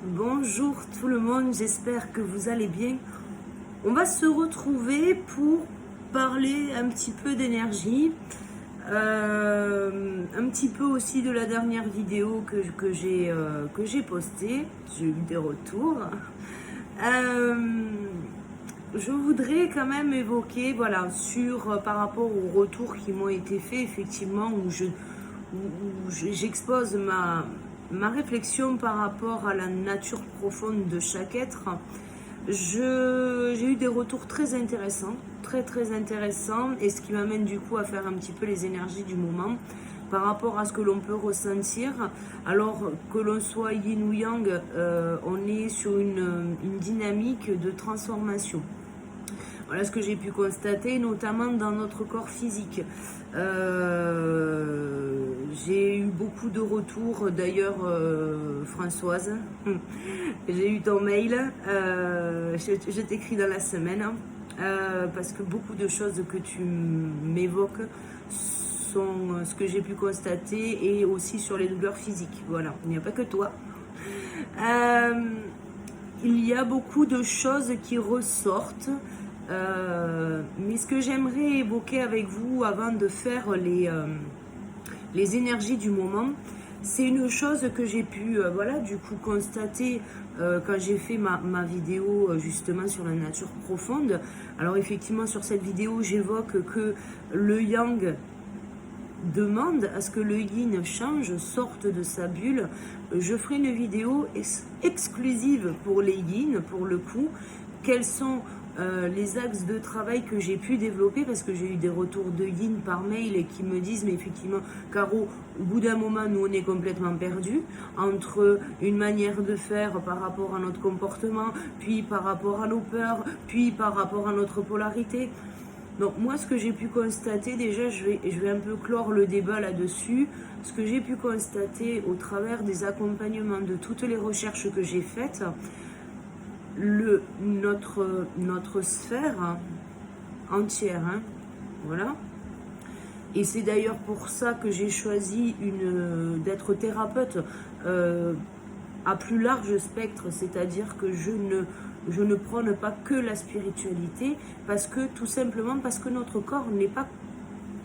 Bonjour tout le monde, j'espère que vous allez bien. On va se retrouver pour parler un petit peu d'énergie, un petit peu aussi de la dernière vidéo que j'ai postée. J'ai eu des retours. Euh, je voudrais quand même évoquer, voilà, par rapport aux retours qui m'ont été faits, effectivement, j'expose ma réflexion par rapport à la nature profonde de chaque être. J'ai eu des retours très intéressants, très intéressants, et ce qui m'amène du coup à faire un petit peu les énergies du moment par rapport à ce que l'on peut ressentir. Alors que l'on soit yin ou yang, on est sur une dynamique de transformation. Voilà ce que j'ai pu constater, notamment dans notre corps physique. J'ai eu beaucoup de retours, d'ailleurs, Françoise, j'ai eu ton mail, je t'écris dans la semaine, parce que beaucoup de choses que tu m'évoques sont ce que j'ai pu constater, et aussi sur les douleurs physiques. Voilà, il n'y a pas que toi. Il y a beaucoup de choses qui ressortent. Mais ce que j'aimerais évoquer avec vous avant de faire les énergies du moment, c'est une chose que j'ai pu du coup constater quand j'ai fait ma vidéo justement sur la nature profonde. Alors effectivement, sur cette vidéo, j'évoque que le yang demande à ce que le yin change, sorte de sa bulle. Je ferai une vidéo exclusive pour les yin, pour le coup. Quels sont les axes de travail que j'ai pu développer, parce que j'ai eu des retours de yin par mail et qui me disent, mais effectivement, Caro, au bout d'un moment, nous on est complètement perdus entre une manière de faire par rapport à notre comportement, puis par rapport à nos peurs, puis par rapport à notre polarité. Donc moi, ce que j'ai pu constater, déjà, je vais un peu clore le débat là-dessus. Ce que j'ai pu constater au travers des accompagnements de toutes les recherches que j'ai faites, notre sphère entière, voilà. Et c'est d'ailleurs pour ça que j'ai choisi d'être thérapeute à plus large spectre, c'est-à-dire que je ne prône pas que la spiritualité, tout simplement parce que notre corps n'est pas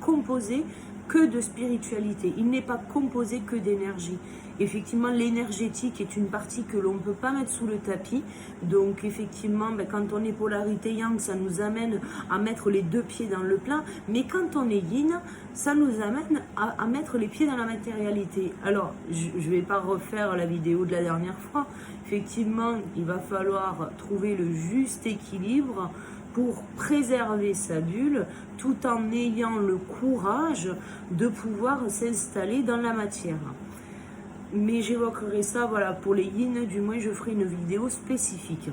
composé que de spiritualité, il n'est pas composé que d'énergie. Effectivement, l'énergétique est une partie que l'on ne peut pas mettre sous le tapis. Donc effectivement, quand on est polarité yang, ça nous amène à mettre les deux pieds dans le plat. Mais quand on est yin, ça nous amène à mettre les pieds dans la matérialité. Alors, je ne vais pas refaire la vidéo de la dernière fois. Effectivement, il va falloir trouver le juste équilibre pour préserver sa bulle, tout en ayant le courage de pouvoir s'installer dans la matière. Mais j'évoquerai ça, voilà, pour les yin, du moins je ferai une vidéo spécifique.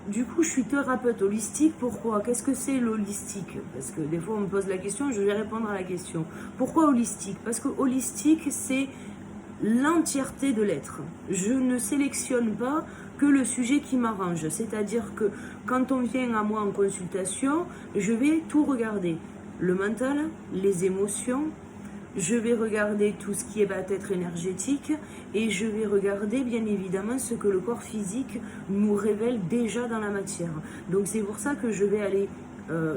Du coup, je suis thérapeute holistique. Pourquoi? Qu'est-ce que c'est l'holistique? Parce que des fois on me pose la question, je vais répondre à la question. Pourquoi holistique? Parce que holistique, c'est l'entièreté de l'être. Je ne sélectionne pas que le sujet qui m'arrange. C'est-à-dire que quand on vient à moi en consultation, je vais tout regarder. Le mental, les émotions, je vais regarder tout ce qui va être énergétique, et je vais regarder bien évidemment ce que le corps physique nous révèle déjà dans la matière. Donc c'est pour ça que je vais aller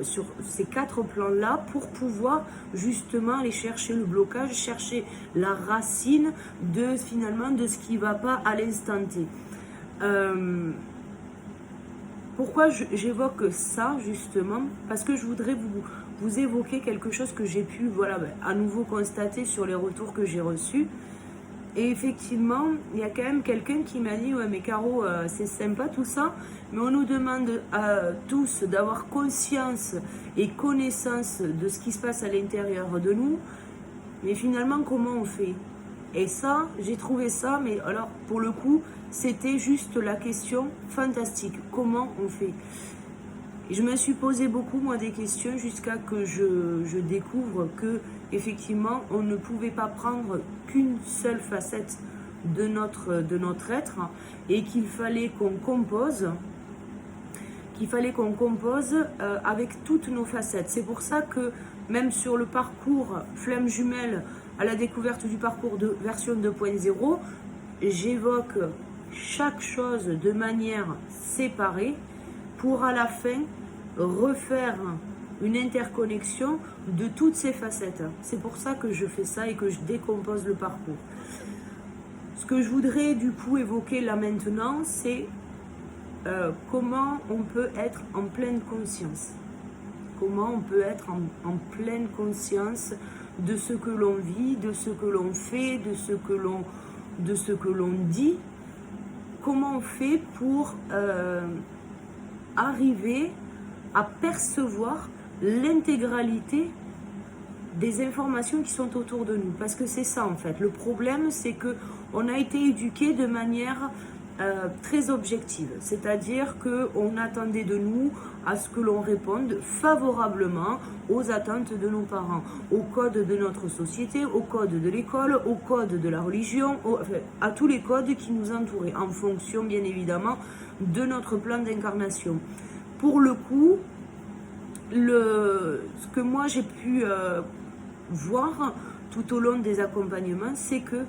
sur ces 4 plans-là pour pouvoir justement aller chercher le blocage, chercher la racine de ce qui ne va pas à l'instant T. Pourquoi j'évoque ça justement? Parce que je voudrais vous évoquer quelque chose que j'ai pu à nouveau constater sur les retours que j'ai reçus. Et effectivement, il y a quand même quelqu'un qui m'a dit « Ouais mais Caro, c'est sympa tout ça, mais on nous demande à tous d'avoir conscience et connaissance de ce qui se passe à l'intérieur de nous, mais finalement comment on fait ?» Et ça, j'ai trouvé ça, mais alors pour le coup, c'était juste la question fantastique. Comment on fait? Et je me suis posé beaucoup, moi, des questions jusqu'à que je découvre que, effectivement, on ne pouvait pas prendre qu'une seule facette de notre être, et qu'il fallait qu'on compose avec toutes nos facettes. C'est pour ça que même sur le parcours Flamme Jumelle à la découverte du parcours de version 2.0, j'évoque chaque chose de manière séparée pour à la fin refaire une interconnexion de toutes ces facettes. C'est pour ça que je fais ça et que je décompose le parcours. Ce que je voudrais du coup évoquer là maintenant, c'est comment on peut être en pleine conscience. Comment on peut être en pleine conscience de ce que l'on vit, de ce que l'on fait, de ce que l'on dit. Comment on fait pour arriver à percevoir l'intégralité des informations qui sont autour de nous. Parce que c'est ça en fait. Le problème, c'est qu'on a été éduqué de manière très objective. C'est-à-dire qu'on attendait de nous à ce que l'on réponde favorablement aux attentes de nos parents, au code de notre société, au code de l'école, au code de la religion, à tous les codes qui nous entouraient, en fonction bien évidemment de notre plan d'incarnation. Pour le coup, ce que moi j'ai pu voir tout au long des accompagnements, c'est que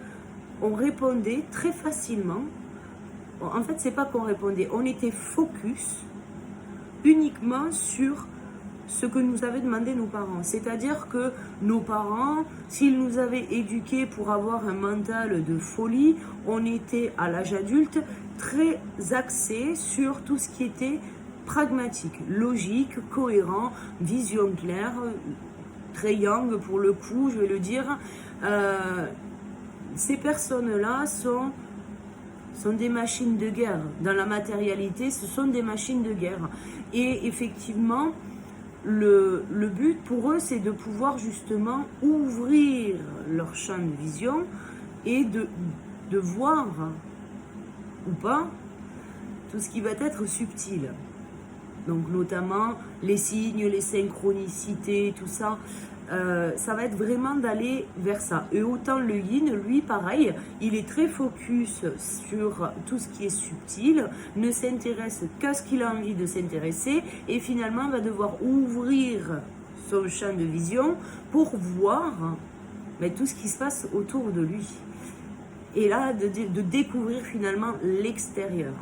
on répondait très facilement. En fait, c'est pas qu'on répondait, on était focus uniquement sur ce que nous avaient demandé nos parents. C'est-à-dire que nos parents, s'ils nous avaient éduqués pour avoir un mental de folie, on était à l'âge adulte très axés sur tout ce qui était pragmatique, logique, cohérent, vision claire, très young pour le coup, je vais le dire. Ces personnes-là sont des machines de guerre. Dans la matérialité, ce sont des machines de guerre. Et effectivement, le but pour eux, c'est de pouvoir justement ouvrir leur champ de vision et de voir, ou pas, tout ce qui va être subtil. Donc notamment les signes, les synchronicités, tout ça. Ça va être vraiment d'aller vers ça. Et autant le yin, lui, pareil, il est très focus sur tout ce qui est subtil, ne s'intéresse qu'à ce qu'il a envie de s'intéresser et finalement va devoir ouvrir son champ de vision pour voir tout ce qui se passe autour de lui. Et là, de découvrir finalement l'extérieur.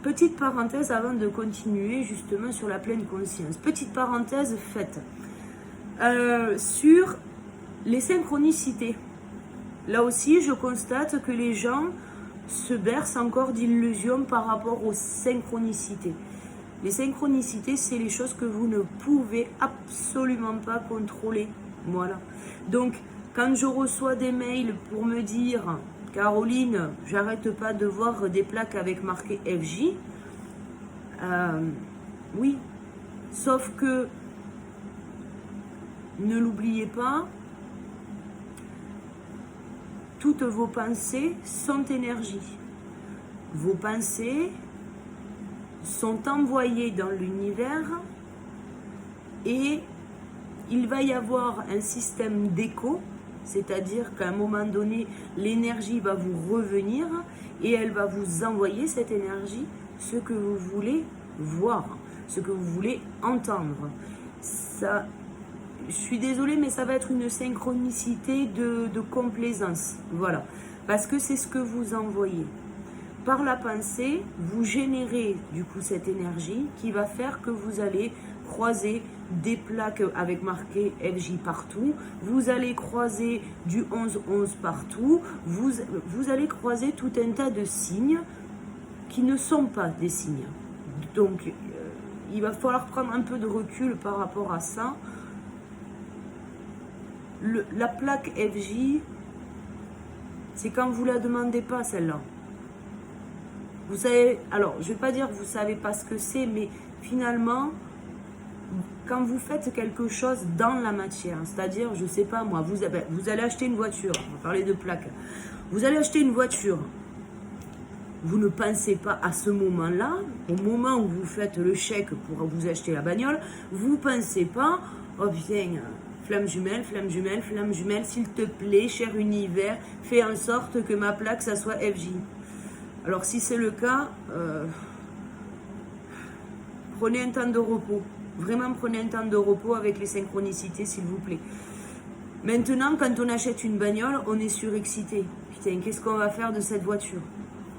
Petite parenthèse avant de continuer justement sur la pleine conscience. Petite parenthèse faite sur les synchronicités. Là aussi, je constate que les gens se bercent encore d'illusions par rapport aux synchronicités. Les synchronicités, c'est les choses que vous ne pouvez absolument pas contrôler. Voilà. Donc, quand je reçois des mails pour me dire... Caroline, j'arrête pas de voir des plaques avec marqué FJ. Oui, sauf que, ne l'oubliez pas, toutes vos pensées sont énergie. Vos pensées sont envoyées dans l'univers et il va y avoir un système d'écho. C'est-à-dire qu'à un moment donné, l'énergie va vous revenir et elle va vous envoyer cette énergie, ce que vous voulez voir, ce que vous voulez entendre. Ça, je suis désolée, mais ça va être une synchronicité de complaisance. Voilà. Parce que c'est ce que vous envoyez. Par la pensée, vous générez du coup cette énergie qui va faire que vous allez croiser des plaques avec marqué FJ partout, vous allez croiser du 11-11 partout, vous allez croiser tout un tas de signes qui ne sont pas des signes. Donc, il va falloir prendre un peu de recul par rapport à ça. La plaque FJ, c'est quand vous la demandez pas celle-là. Vous savez, alors je vais pas dire que vous savez pas ce que c'est, mais finalement, quand vous faites quelque chose dans la matière, c'est-à-dire, je sais pas moi, vous allez acheter une voiture, on va parler de plaques, vous allez acheter une voiture, vous ne pensez pas à ce moment-là, au moment où vous faites le chèque pour vous acheter la bagnole, vous pensez pas, oh putain, flamme jumelle, flamme jumelle, flamme jumelle, s'il te plaît, cher univers, fais en sorte que ma plaque, ça soit FJ. Alors si c'est le cas, prenez un temps de repos. Vraiment, prenez un temps de repos avec les synchronicités, s'il vous plaît. Maintenant, quand on achète une bagnole, on est surexcité. Putain, qu'est-ce qu'on va faire de cette voiture?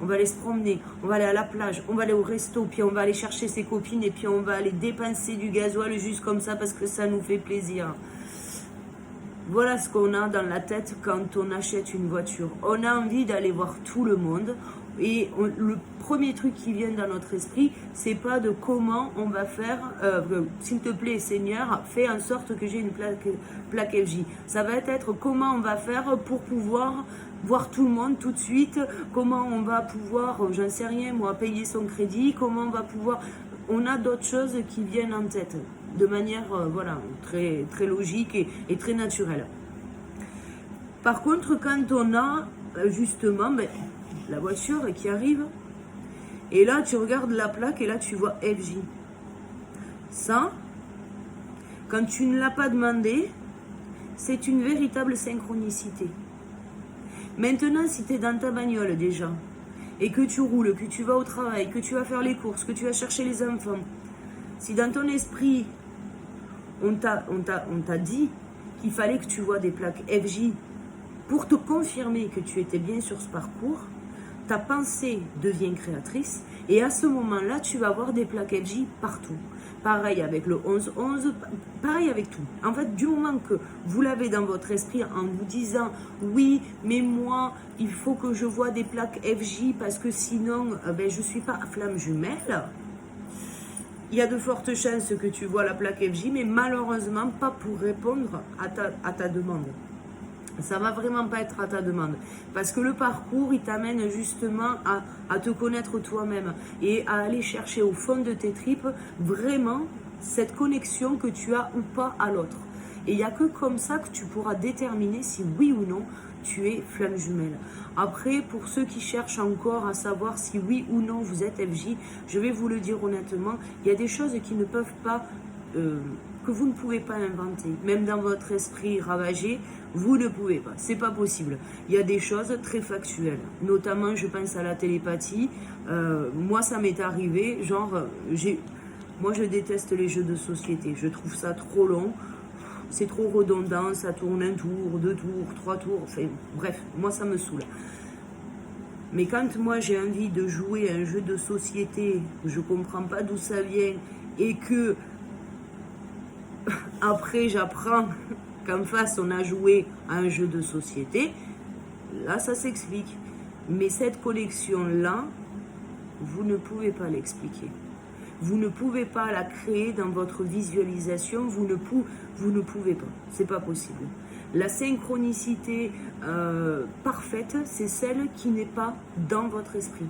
On va aller se promener, on va aller à la plage, on va aller au resto, puis on va aller chercher ses copines et puis on va aller dépenser du gasoil juste comme ça parce que ça nous fait plaisir. Voilà ce qu'on a dans la tête quand on achète une voiture. On a envie d'aller voir tout le monde et le premier truc qui vient dans notre esprit, c'est pas de comment on va faire, s'il te plaît Seigneur, fais en sorte que j'ai une plaque FJ. Ça va être comment on va faire pour pouvoir voir tout le monde tout de suite, comment on va pouvoir, j'en sais rien moi, payer son crédit, comment on va pouvoir... On a d'autres choses qui viennent en tête, de manière voilà, très, très logique et très naturelle. Par contre, quand on a justement la voiture qui arrive, et là tu regardes la plaque et là tu vois FJ. Ça, quand tu ne l'as pas demandé, c'est une véritable synchronicité. Maintenant, si tu es dans ta bagnole déjà, et que tu roules, que tu vas au travail, que tu vas faire les courses, que tu vas chercher les enfants, si dans ton esprit, on t'a dit qu'il fallait que tu vois des plaques FJ pour te confirmer que tu étais bien sur ce parcours, ta pensée devient créatrice et à ce moment-là, tu vas avoir des plaques FJ partout. Pareil avec le 11-11, pareil avec tout. En fait, du moment que vous l'avez dans votre esprit en vous disant « Oui, mais moi, il faut que je vois des plaques FJ parce que sinon, je ne suis pas à flamme jumelle », il y a de fortes chances que tu vois la plaque FJ, mais malheureusement pas pour répondre à ta demande. Ça va vraiment pas être à ta demande. Parce que le parcours, il t'amène justement à te connaître toi-même et à aller chercher au fond de tes tripes vraiment cette connexion que tu as ou pas à l'autre. Et il n'y a que comme ça que tu pourras déterminer si oui ou non tu es flamme jumelle. Après, pour ceux qui cherchent encore à savoir si oui ou non vous êtes FJ, je vais vous le dire honnêtement, il y a des choses qui ne peuvent pas... que vous ne pouvez pas inventer, même dans votre esprit ravagé, vous ne pouvez pas, c'est pas possible. Il y a des choses très factuelles, notamment je pense à la télépathie. Moi ça m'est arrivé, moi je déteste les jeux de société, je trouve ça trop long, c'est trop redondant, ça tourne un tour, 2 tours, 3 tours, enfin bref, moi ça me saoule. Mais quand moi j'ai envie de jouer à un jeu de société, je comprends pas d'où ça vient et que après j'apprends qu'en face on a joué à un jeu de société, là ça s'explique. Mais cette connexion-là, vous ne pouvez pas l'expliquer. Vous ne pouvez pas la créer dans votre visualisation, vous ne pouvez pas, c'est pas possible. La synchronicité parfaite, c'est celle qui n'est pas dans votre esprit.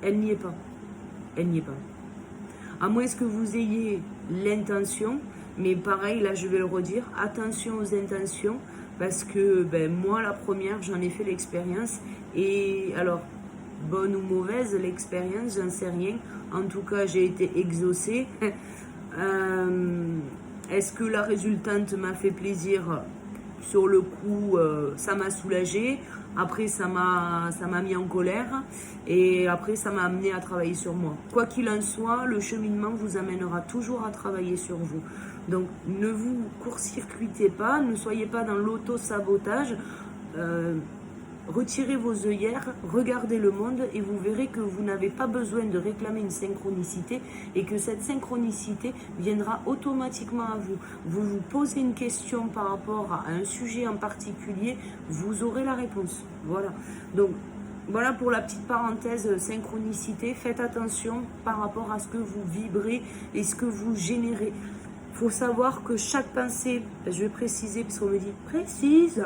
Elle n'y est pas. Elle n'y est pas. À moins que vous ayez l'intention, mais pareil, là je vais le redire, attention aux intentions, parce que moi la première, j'en ai fait l'expérience, et alors, bonne ou mauvaise l'expérience, j'en sais rien, en tout cas j'ai été exaucée. Est-ce que la résultante m'a fait plaisir? Sur le coup, ça m'a soulagée. Après, ça m'a mis en colère. Et après, ça m'a amené à travailler sur moi. Quoi qu'il en soit, le cheminement vous amènera toujours à travailler sur vous. Donc, ne vous court-circuitez pas. Ne soyez pas dans l'auto-sabotage. Retirez vos œillères, regardez le monde et vous verrez que vous n'avez pas besoin de réclamer une synchronicité et que cette synchronicité viendra automatiquement à vous. Vous vous posez une question par rapport à un sujet en particulier, vous aurez la réponse. Voilà. Donc, voilà pour la petite parenthèse synchronicité. Faites attention par rapport à ce que vous vibrez et ce que vous générez. Il faut savoir que chaque pensée, je vais préciser parce qu'on me dit précise.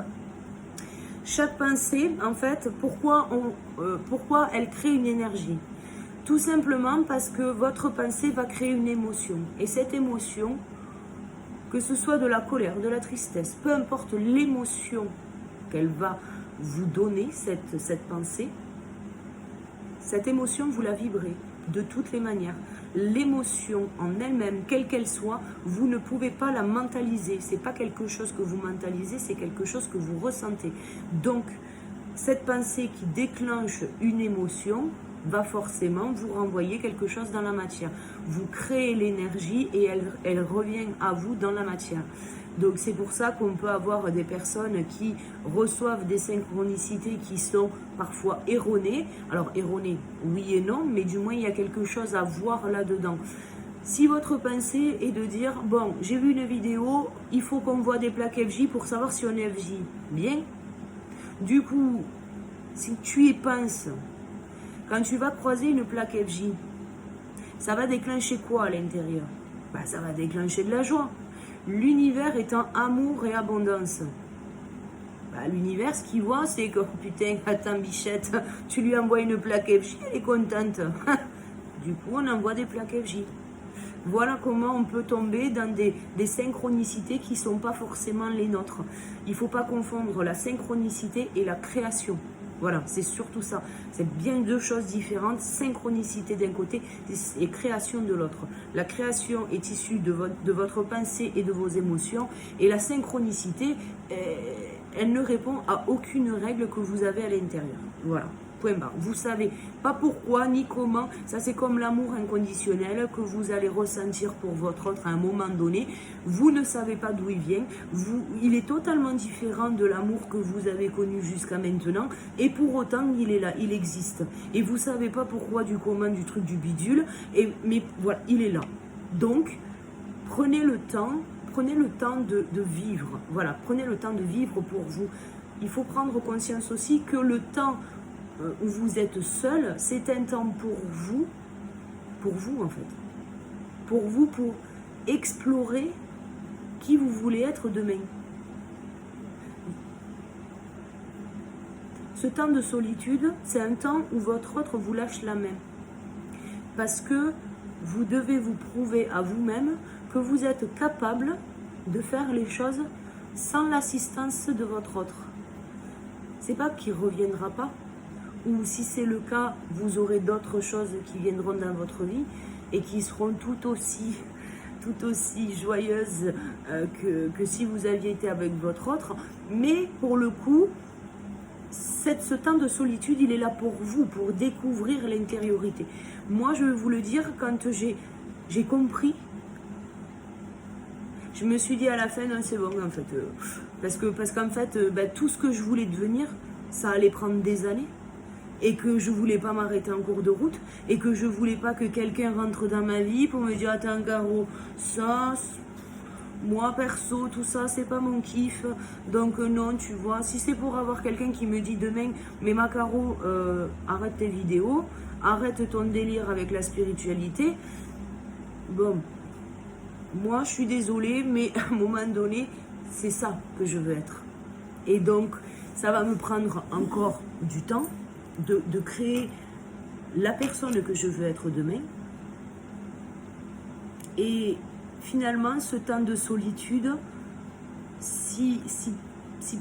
Chaque pensée, en fait, pourquoi elle crée une énergie? Tout simplement parce que votre pensée va créer une émotion. Et cette émotion, que ce soit de la colère, de la tristesse, peu importe l'émotion qu'elle va vous donner, cette pensée, cette émotion, vous la vibrez de toutes les manières. L'émotion en elle-même, quelle qu'elle soit, vous ne pouvez pas la mentaliser. C'est pas quelque chose que vous mentalisez, c'est quelque chose que vous ressentez. Donc, cette pensée qui déclenche une émotion, va forcément vous renvoyer quelque chose dans la matière. Vous créez l'énergie et elle revient à vous dans la matière. Donc c'est pour ça qu'on peut avoir des personnes qui reçoivent des synchronicités qui sont parfois erronées. Alors erronées, oui et non, mais du moins il y a quelque chose à voir là-dedans. Si votre pensée est de dire, bon, j'ai vu une vidéo, il faut qu'on voit des plaques FJ pour savoir si on est FJ. Bien. Du coup, si tu y penses, quand tu vas croiser une plaque FJ, ça va déclencher quoi à l'intérieur? Ça va déclencher de la joie. L'univers étant amour et abondance. L'univers, ce qu'il voit, c'est que, oh, putain, attends, bichette, tu lui envoies une plaque FJ, elle est contente. Du coup, on envoie des plaques FJ. Voilà comment on peut tomber dans des synchronicités qui ne sont pas forcément les nôtres. Il ne faut pas confondre la synchronicité et la création. Voilà, c'est surtout ça. C'est bien deux choses différentes. Synchronicité d'un côté et création de l'autre. La création est issue de votre pensée et de vos émotions. Et la synchronicité, elle ne répond à aucune règle que vous avez à l'intérieur. Voilà. Point barre. Vous savez pas pourquoi ni comment. Ça, c'est comme l'amour inconditionnel que vous allez ressentir pour votre autre à un moment donné. Vous ne savez pas d'où il vient. Il est totalement différent de l'amour que vous avez connu jusqu'à maintenant. Et pour autant, il est là, il existe. Et vous savez pas pourquoi, du comment, du truc, du bidule. Mais voilà, il est là. Donc, prenez le temps de vivre. Voilà, prenez le temps de vivre pour vous. Il faut prendre conscience aussi que le temps où vous êtes seul, c'est un temps pour vous en fait. Pour vous, pour explorer qui vous voulez être demain. Ce temps de solitude, c'est un temps où votre autre vous lâche la main. Parce que vous devez vous prouver à vous-même que vous êtes capable de faire les choses sans l'assistance de votre autre. C'est pas qu'il ne reviendra pas, ou si c'est le cas, vous aurez d'autres choses qui viendront dans votre vie et qui seront tout aussi joyeuses que si vous aviez été avec votre autre. Mais pour le coup, ce temps de solitude, il est là pour vous, pour découvrir l'intériorité. Moi, je vais vous le dire, quand j'ai compris, je me suis dit à la fin, non, c'est bon en fait. Parce qu'en fait, tout ce que je voulais devenir, ça allait prendre des années. Et que je voulais pas m'arrêter en cours de route, et que je voulais pas que quelqu'un rentre dans ma vie pour me dire, attends Caro, ça, moi perso, tout ça, c'est pas mon kiff, donc non, tu vois, si c'est pour avoir quelqu'un qui me dit demain, mais ma Caro, arrête tes vidéos, arrête ton délire avec la spiritualité, bon, moi je suis désolée, mais à un moment donné, c'est ça que je veux être. Et donc, ça va me prendre encore du temps, de créer la personne que je veux être demain. Et finalement, ce temps de solitude, si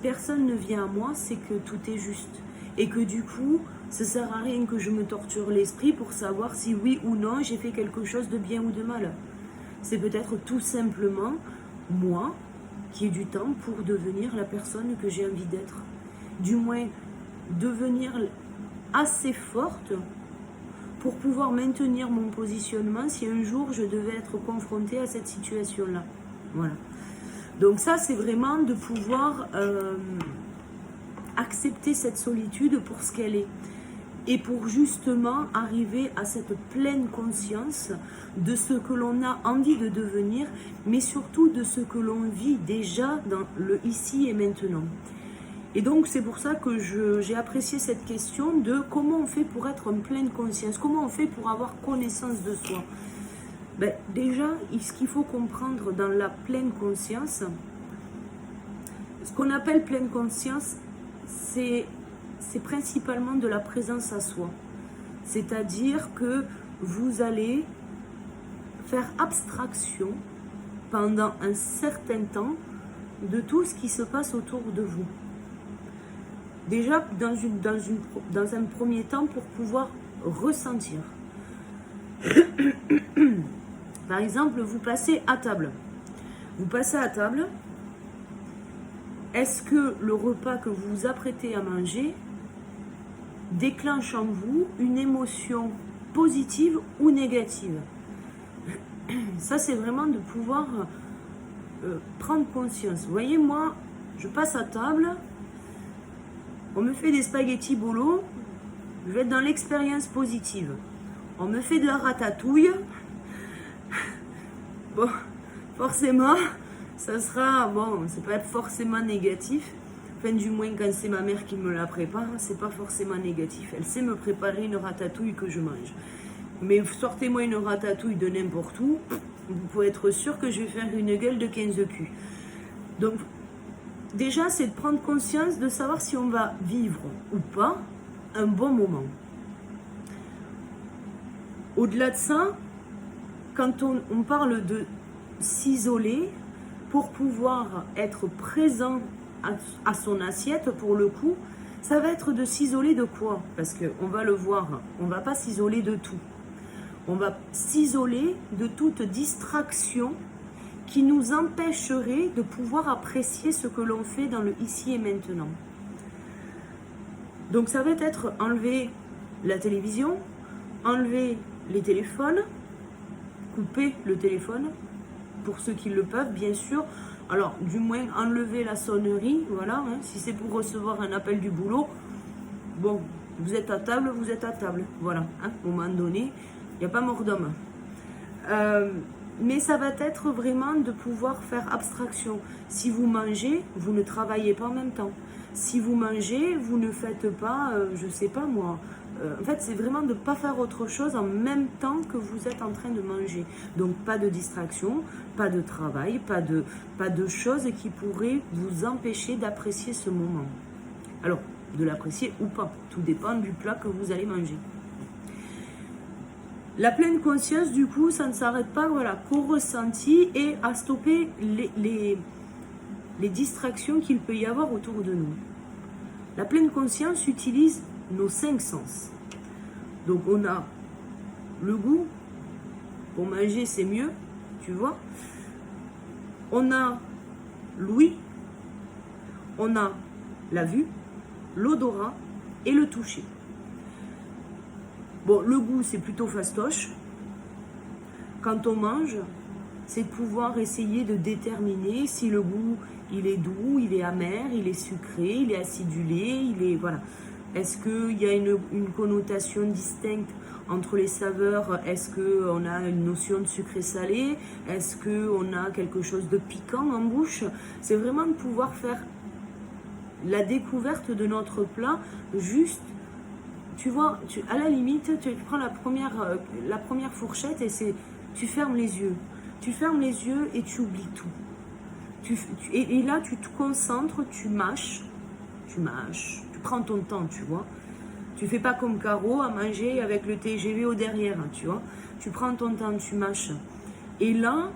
personne ne vient à moi, c'est que tout est juste. Et que du coup, ça ne sert à rien que je me torture l'esprit pour savoir si oui ou non j'ai fait quelque chose de bien ou de mal. C'est peut-être tout simplement moi qui ai du temps pour devenir la personne que j'ai envie d'être. Du moins, devenir assez forte pour pouvoir maintenir mon positionnement si un jour je devais être confrontée à cette situation-là. Voilà. Donc ça, c'est vraiment de pouvoir accepter cette solitude pour ce qu'elle est. Et pour justement arriver à cette pleine conscience de ce que l'on a envie de devenir, mais surtout de ce que l'on vit déjà dans le ici et maintenant. Et donc, c'est pour ça que j'ai apprécié cette question de comment on fait pour être en pleine conscience, comment on fait pour avoir connaissance de soi. Déjà, ce qu'il faut comprendre dans la pleine conscience, ce qu'on appelle pleine conscience, c'est principalement de la présence à soi. C'est-à-dire que vous allez faire abstraction pendant un certain temps de tout ce qui se passe autour de vous. Déjà, dans un premier temps, pour pouvoir ressentir. Par exemple, vous passez à table. Est-ce que le repas que vous vous apprêtez à manger déclenche en vous une émotion positive ou négative. Ça, c'est vraiment de pouvoir prendre conscience. Vous voyez, moi, je passe à table, on me fait des spaghettis bolo, je vais être dans l'expérience positive. On me fait de la ratatouille, bon, forcément, ça sera, bon, c'est pas forcément négatif. Enfin, du moins, quand c'est ma mère qui me la prépare, c'est pas forcément négatif. Elle sait me préparer une ratatouille que je mange. Mais sortez-moi une ratatouille de n'importe où, vous pouvez être sûr que je vais faire une gueule de 15 culs. Donc, déjà, c'est de prendre conscience de savoir si on va vivre ou pas un bon moment. Au-delà de ça, quand on parle de s'isoler, pour pouvoir être présent à son assiette, pour le coup, ça va être de s'isoler de quoi? Parce qu'on va le voir, on ne va pas s'isoler de tout. On va s'isoler de toute distraction qui nous empêcherait de pouvoir apprécier ce que l'on fait dans le ici et maintenant. Donc ça va être enlever la télévision, enlever les téléphones, couper le téléphone, pour ceux qui le peuvent, bien sûr. Alors, du moins, enlever la sonnerie, voilà, hein, si c'est pour recevoir un appel du boulot, bon, vous êtes à table, voilà, hein, à un moment donné, il n'y a pas mort d'homme. Mais ça va être vraiment de pouvoir faire abstraction. Si vous mangez, vous ne travaillez pas en même temps. Si vous mangez, vous ne faites pas, je ne sais pas moi. En fait, c'est vraiment de ne pas faire autre chose en même temps que vous êtes en train de manger. Donc, pas de distraction, pas de travail, pas de choses qui pourraient vous empêcher d'apprécier ce moment. Alors, de l'apprécier ou pas, tout dépend du plat que vous allez manger. La pleine conscience, du coup, ça ne s'arrête pas voilà, qu'au ressenti et à stopper les distractions qu'il peut y avoir autour de nous. La pleine conscience utilise nos 5 sens. Donc on a le goût, pour manger c'est mieux, tu vois. On a l'ouïe, on a la vue, l'odorat et le toucher. Bon, le goût c'est plutôt fastoche. Quand on mange, c'est de pouvoir essayer de déterminer si le goût il est doux, il est amer, il est sucré, il est acidulé, il est voilà. Est-ce qu'il y a une connotation distincte entre les saveurs? Est-ce qu'on a une notion de sucré-salé? Est-ce qu'on a quelque chose de piquant en bouche? C'est vraiment de pouvoir faire la découverte de notre plat juste, tu vois, à la limite, tu prends la première fourchette et tu fermes les yeux. Tu fermes les yeux et tu oublies tout. Et là, tu te concentres, tu mâches. Prends ton temps, tu vois. Tu fais pas comme Caro à manger avec le TGV au derrière, tu vois. Tu prends ton temps, tu mâches. Et là,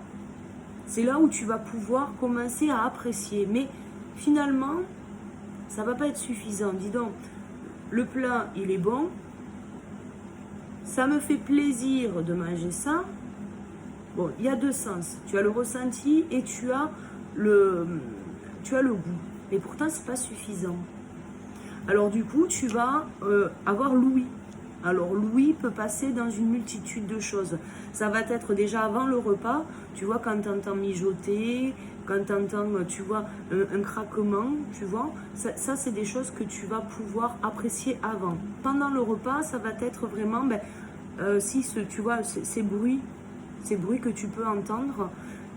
c'est là où tu vas pouvoir commencer à apprécier. Mais finalement, ça va pas être suffisant. Dis donc, le plat, il est bon. Ça me fait plaisir de manger ça. Bon, il y a 2 sens. Tu as le ressenti et tu as le goût. Mais pourtant, c'est pas suffisant. Alors du coup, tu vas avoir l'ouïe. Alors l'ouïe peut passer dans une multitude de choses. Ça va être déjà avant le repas, tu vois, quand tu entends mijoter, quand tu entends, tu vois, un craquement, tu vois. Ça c'est des choses que tu vas pouvoir apprécier avant. Pendant le repas, ça va être vraiment, tu vois, ces bruits que tu peux entendre,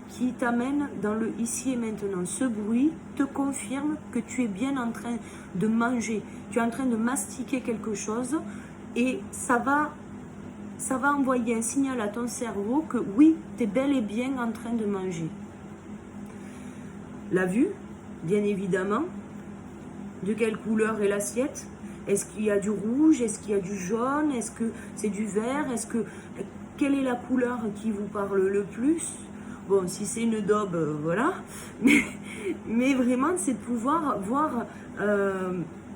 qui t'amène dans le ici et maintenant. Ce bruit te confirme que tu es bien en train de manger. Tu es en train de mastiquer quelque chose et ça va envoyer un signal à ton cerveau que oui, tu es bel et bien en train de manger. La vue, bien évidemment. De quelle couleur est l'assiette? Est-ce qu'il y a du rouge? Est-ce qu'il y a du jaune? Est-ce que c'est du vert? Quelle est la couleur qui vous parle le plus? Bon, si c'est une daube, voilà. Mais vraiment, c'est de pouvoir voir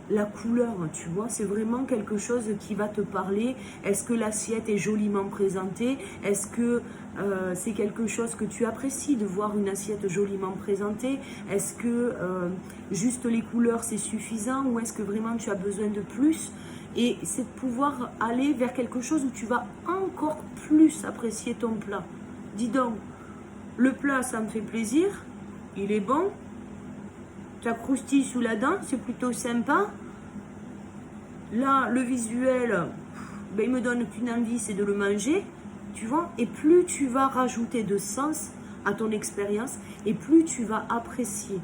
la couleur, tu vois. C'est vraiment quelque chose qui va te parler. Est-ce que l'assiette est joliment présentée? Est-ce que c'est quelque chose que tu apprécies de voir une assiette joliment présentée? Est-ce que juste les couleurs, c'est suffisant? Ou est-ce que vraiment tu as besoin de plus? Et c'est de pouvoir aller vers quelque chose où tu vas encore plus apprécier ton plat. Dis donc, le plat, ça me fait plaisir, il est bon, ça croustille sous la dent, c'est plutôt sympa. Là, le visuel, ben, il me donne qu'une envie, c'est de le manger, tu vois. Et plus tu vas rajouter de sens à ton expérience, et plus tu vas apprécier.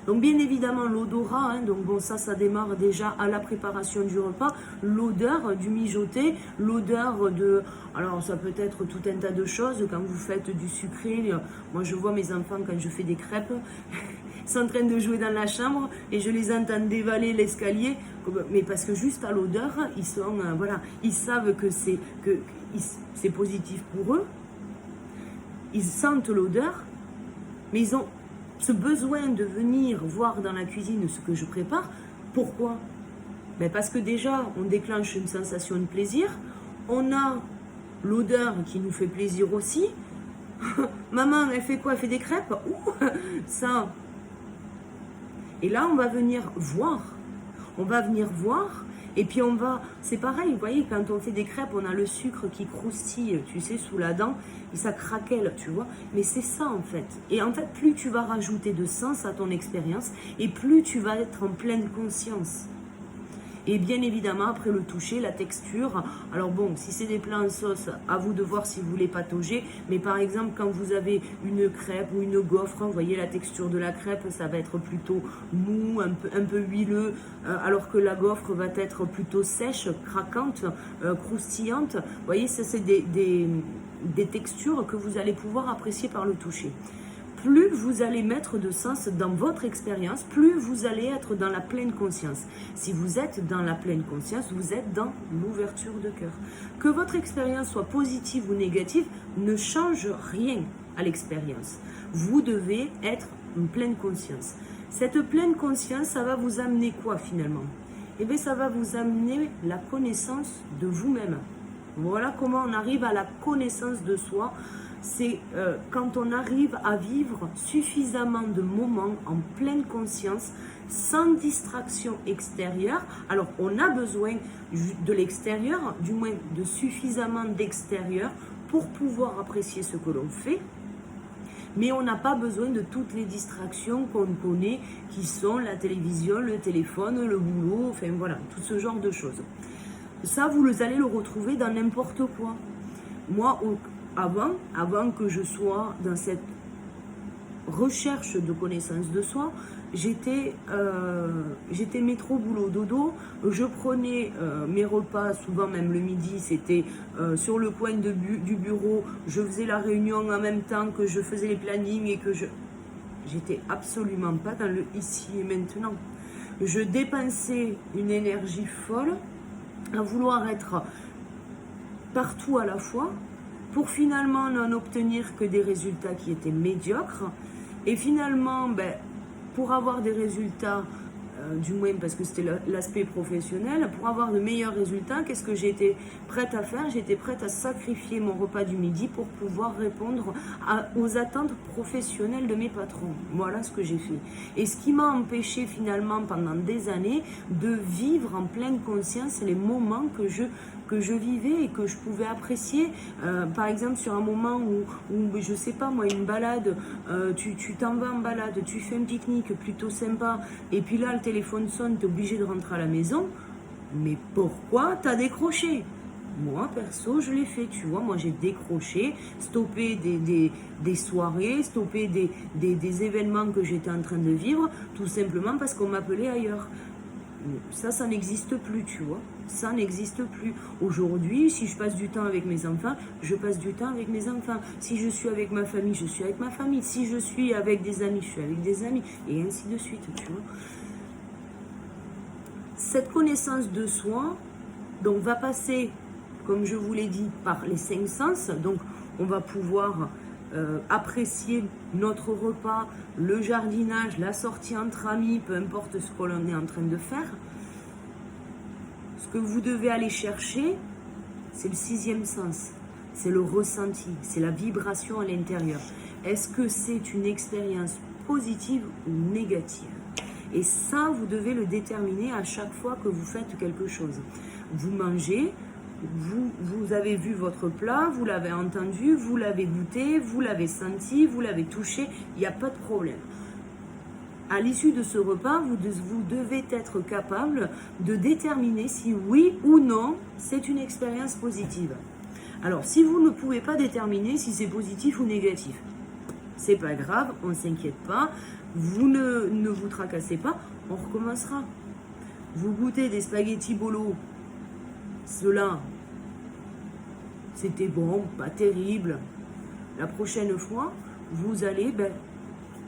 Donc bien évidemment l'odorat, hein, donc bon ça démarre déjà à la préparation du repas, l'odeur du mijoté, l'odeur de, alors ça peut être tout un tas de choses, quand vous faites du sucré, moi je vois mes enfants quand je fais des crêpes, ils sont en train de jouer dans la chambre et je les entends dévaler l'escalier, mais parce que juste à l'odeur, ils sont, voilà, ils savent que c'est positif pour eux, ils sentent l'odeur, mais ils ont ce besoin de venir voir dans la cuisine ce que je prépare. Pourquoi? Ben parce que déjà, on déclenche une sensation de plaisir. On a l'odeur qui nous fait plaisir aussi. Maman, elle fait quoi? Elle fait des crêpes? Ouh, ça. Et là, on va venir voir. On va venir voir. Et puis on va, c'est pareil, vous voyez, quand on fait des crêpes, on a le sucre qui croustille, tu sais, sous la dent, et ça craquelle, tu vois. Mais c'est ça en fait. Et en fait, plus tu vas rajouter de sens à ton expérience, et plus tu vas être en pleine conscience. Et bien évidemment, après le toucher, la texture. Alors bon, si c'est des plats en sauce, à vous de voir si vous voulez patauger. Mais par exemple, quand vous avez une crêpe ou une gaufre, vous voyez la texture de la crêpe, ça va être plutôt mou, un peu huileux. Alors que la gaufre va être plutôt sèche, craquante, croustillante. Vous voyez, ça c'est des textures que vous allez pouvoir apprécier par le toucher. Plus vous allez mettre de sens dans votre expérience, plus vous allez être dans la pleine conscience. Si vous êtes dans la pleine conscience, vous êtes dans l'ouverture de cœur. Que votre expérience soit positive ou négative ne change rien à l'expérience. Vous devez être en pleine conscience. Cette pleine conscience, ça va vous amener quoi finalement? Eh bien, ça va vous amener la connaissance de vous-même. Voilà comment on arrive à la connaissance de soi. C'est quand on arrive à vivre suffisamment de moments en pleine conscience, sans distraction extérieure. Alors, on a besoin de l'extérieur, du moins de suffisamment d'extérieur pour pouvoir apprécier ce que l'on fait. Mais on n'a pas besoin de toutes les distractions qu'on connaît, qui sont la télévision, le téléphone, le boulot, enfin voilà, tout ce genre de choses. Ça, vous allez le retrouver dans n'importe quoi. Moi, avant que je sois dans cette recherche de connaissance de soi, j'étais métro boulot dodo. Je prenais mes repas, souvent même le midi, c'était sur le coin du bureau. Je faisais la réunion en même temps que je faisais les plannings et que j'étais absolument pas dans le ici et maintenant. Je dépensais une énergie folle à vouloir être partout à la fois, pour finalement n'en obtenir que des résultats qui étaient médiocres. Et finalement, pour avoir des résultats, du moins parce que c'était l'aspect professionnel, pour avoir de meilleurs résultats, qu'est-ce que j'étais prête à faire? J'étais prête à sacrifier mon repas du midi pour pouvoir répondre aux attentes professionnelles de mes patrons. Voilà ce que j'ai fait. Et ce qui m'a empêché finalement pendant des années de vivre en pleine conscience les moments que je vivais et que je pouvais apprécier. Par exemple, sur un moment où je sais pas moi, une balade, tu t'en vas en balade, tu fais un pique-nique plutôt sympa, et puis là, le téléphone sonne, tu es obligé de rentrer à la maison. Mais pourquoi t'as décroché? Moi, perso, je l'ai fait, tu vois. Moi, j'ai décroché, stoppé des soirées, stoppé des événements que j'étais en train de vivre, tout simplement parce qu'on m'appelait ailleurs. Ça n'existe plus, tu vois. Ça n'existe plus. Aujourd'hui, si je passe du temps avec mes enfants, je passe du temps avec mes enfants. Si je suis avec ma famille, je suis avec ma famille. Si je suis avec des amis, je suis avec des amis. Et ainsi de suite, tu vois. Cette connaissance de soi, donc, va passer, comme je vous l'ai dit, par les 5 sens. Donc, on va pouvoir apprécier notre repas, le jardinage, la sortie entre amis, peu importe ce que l'on est en train de faire. Ce que vous devez aller chercher, c'est le 6e sens, c'est le ressenti, c'est la vibration à l'intérieur. Est-ce que c'est une expérience positive ou négative? Et ça, vous devez le déterminer à chaque fois que vous faites quelque chose. Vous mangez, vous avez vu votre plat, vous l'avez entendu, vous l'avez goûté, vous l'avez senti, vous l'avez touché, il n'y a pas de problème. À l'issue de ce repas, vous devez être capable de déterminer si oui ou non c'est une expérience positive. Alors, si vous ne pouvez pas déterminer si c'est positif ou négatif, c'est pas grave, on ne s'inquiète pas, vous ne vous tracassez pas, on recommencera. Vous goûtez des spaghettis bolo, cela, c'était bon, pas terrible. La prochaine fois, vous allez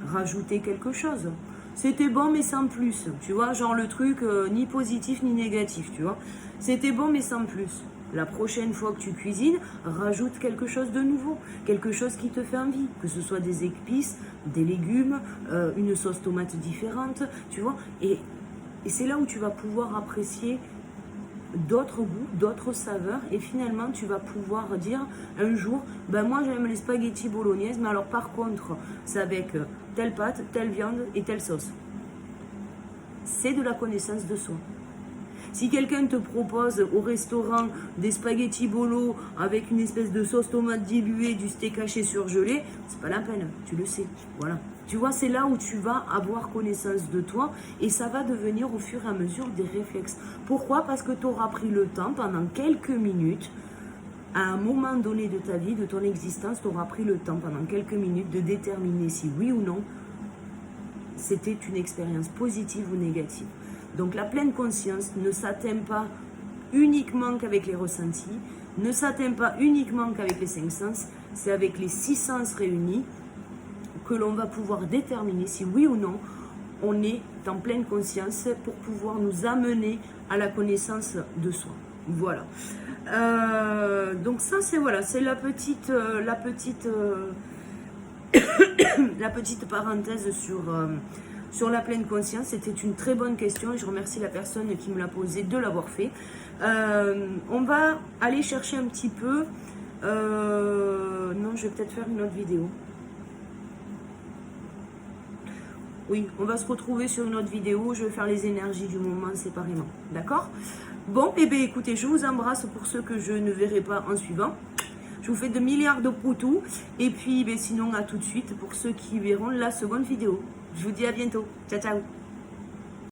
rajouter quelque chose. C'était bon mais sans plus, tu vois, genre le truc ni positif ni négatif, tu vois. C'était bon mais sans plus. La prochaine fois que tu cuisines, rajoute quelque chose de nouveau, quelque chose qui te fait envie, que ce soit des épices, des légumes, une sauce tomate différente, tu vois. Et c'est là où tu vas pouvoir apprécier d'autres goûts, d'autres saveurs, et finalement tu vas pouvoir dire un jour, moi j'aime les spaghettis bolognaises, mais alors par contre c'est avec telle pâte, telle viande et telle sauce. C'est de la connaissance de soi. Si quelqu'un te propose au restaurant des spaghettis bolo avec une espèce de sauce tomate diluée, du steak haché surgelé, c'est pas la peine, tu le sais. Voilà. Tu vois, c'est là où tu vas avoir connaissance de toi et ça va devenir au fur et à mesure des réflexes. Pourquoi? Parce que tu auras pris le temps pendant quelques minutes, à un moment donné de ta vie, de ton existence, tu auras pris le temps pendant quelques minutes de déterminer si oui ou non c'était une expérience positive ou négative. Donc la pleine conscience ne s'atteint pas uniquement qu'avec les ressentis, ne s'atteint pas uniquement qu'avec les 5 sens, c'est avec les 6 sens réunis que l'on va pouvoir déterminer si oui ou non on est en pleine conscience pour pouvoir nous amener à la connaissance de soi. Voilà. Donc ça c'est voilà, c'est la petite parenthèse sur la pleine conscience. C'était une très bonne question et je remercie la personne qui me l'a posée de l'avoir fait. On va aller chercher un petit peu. Non, je vais peut-être faire une autre vidéo. Oui, on va se retrouver sur une autre vidéo. Je vais faire les énergies du moment séparément. D'accord? Bon, eh bien, écoutez, je vous embrasse pour ceux que je ne verrai pas en suivant. Je vous fais de milliards de proutous. Et puis, sinon, à tout de suite pour ceux qui verront la seconde vidéo. Je vous dis à bientôt. Ciao, ciao.